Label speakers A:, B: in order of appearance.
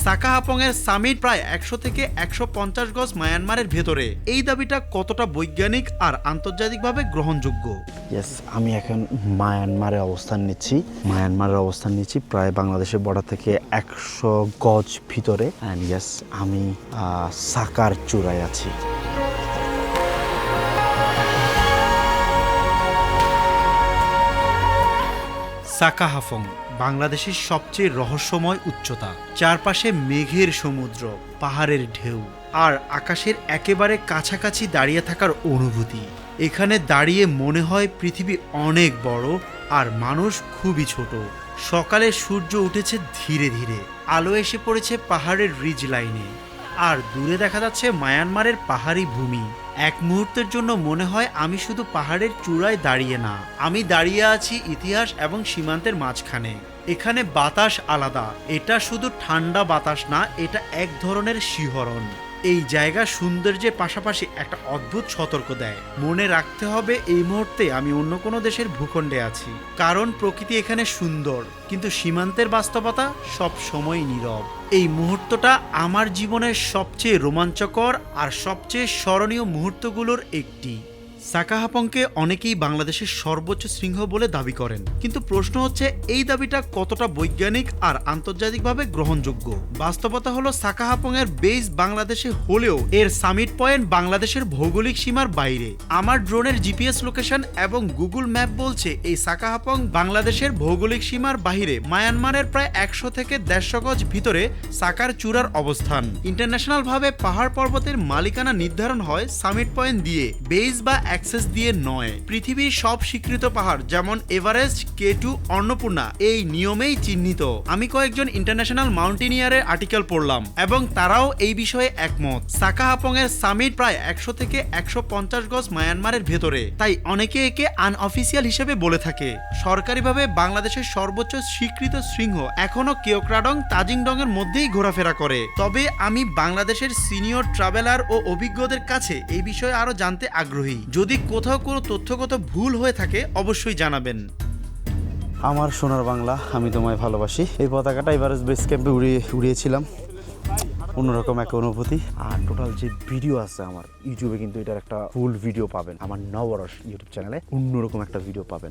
A: সাকাহাপং এর সামিট প্রায় 100 থেকে 150 গজ মায়ানমারের ভেতরে। এই দাবিটা কতটা বৈজ্ঞানিক আর আন্তর্জাতিকভাবে গ্রহণযোগ্য?
B: আমি এখন মায়ানমারের অবস্থান নিচ্ছি প্রায় বাংলাদেশের বর্ডার থেকে 100 গজ ভিতরে। অ্যান্ড আমি সাকার চূড়ায় আছি।
A: সাকাহাপং বাংলাদেশের সবচেয়ে রহস্যময় উচ্চতা। চারপাশে মেঘের সমুদ্র, পাহাড়ের ঢেউ আর আকাশের একেবারে কাছাকাছি দাঁড়িয়ে থাকার অনুভূতি। এখানে দাঁড়িয়ে মনে হয় পৃথিবী অনেক বড় আর মানুষ খুবই ছোট। সকালে সূর্য উঠেছে ধীরে ধীরে, আলো এসে পড়েছে পাহাড়ের রিজ লাইনে, আর দূরে দেখা যাচ্ছে মায়ানমারের পাহাড়ি ভূমি। এক মুহূর্তের জন্য মনে হয় আমি শুধু পাহাড়ের চূড়ায় দাঁড়িয়ে না, আমি দাঁড়িয়ে আছি ইতিহাস এবং সীমান্তের মাঝখানে। এখানে বাতাস আলাদা, এটা শুধু ঠান্ডা বাতাস না, এটা এক ধরনের শিহরণ। এই জায়গা সৌন্দর্যের পাশাপাশি একটা অদ্ভুত সতর্ক দেয়। মনে রাখতে হবে এই মুহূর্তে আমি অন্য কোনো দেশের ভূখণ্ডে আছি, কারণ প্রকৃতি এখানে সুন্দর, কিন্তু সীমান্তের বাস্তবতা সব সময় নীরব। এই মুহূর্তটা আমার জীবনের সবচেয়ে রোমাঞ্চকর আর সবচেয়ে স্মরণীয় মুহূর্তগুলোর একটি। সাকাহাপংকে অনেকেই বাংলাদেশের সর্বোচ্চ শৃঙ্গ বলে দাবি করেন, কিন্তু প্রশ্ন হচ্ছে এই দাবিটা কতটা বৈজ্ঞানিক আর আন্তর্জাতিকভাবে গ্রহণযোগ্য। বাস্তবতা হলো সাকাহাপং এর বেস বাংলাদেশে হলেও এর সামিট পয়েন্ট বাংলাদেশের ভৌগোলিক সীমার বাইরে। আমার ড্রোনের জিপিএস লোকেশন এবং গুগল ম্যাপ বলছে এই সাকাহাপং বাংলাদেশের ভৌগোলিক সীমার বাইরে, মায়ানমারের প্রায় 100 থেকে 150 গজ ভিতরে সাকার চূড়ার অবস্থান। ইন্টারন্যাশনাল ভাবে পাহাড় পর্বতের মালিকানা নির্ধারণ হয় সামিট পয়েন্ট দিয়ে, বেস বা অ্যাক্সেস দিয়ে নয়। পৃথিবীর সব স্বীকৃত পাহাড় যেমন এভারেস্ট, K2, অন্নপূর্ণা এই নিয়মেই চিহ্নিত। আমি কয়েকজন ইন্টারন্যাশনাল মাউন্টেনিয়ারের আর্টিকেল পড়লাম এবং তারাও এই বিষয়ে একমত। সাকাহাপং এর সামিট প্রায় 100 থেকে 150 গজ মায়ানমারের ভেতরে, তাই অনেকে একে আনঅফিসিয়াল হিসেবে বলে থাকে। সরকারিভাবে বাংলাদেশের সর্বোচ্চ স্বীকৃত শৃঙ্গ এখনো কেওক্রাডং, তাজিংডং এর মধ্যেই ঘোরাফেরা করে। তবে আমি বাংলাদেশের সিনিয়র ট্রাভেলার ও অভিজ্ঞদের কাছে এই বিষয়ে আরো জানতে আগ্রহী। যদি কোথাও কোনো তথ্যগত ভুল হয়ে থাকে অবশ্যই জানাবেন।
B: আমার সোনার বাংলা, আমি তোমায় ভালোবাসি। এই পতাকাটা এভারেস্ট বেস ক্যাম্পে উড়িয়েছিলাম, অন্যরকম এক অনুভূতি। আর টোটাল যে ভিডিও আছে আমার ইউটিউবে, কিন্তু এটার একটা ফুল ভিডিও পাবেন আমার নবরস ইউটিউব চ্যানেলে, অন্যরকম একটা ভিডিও পাবেন।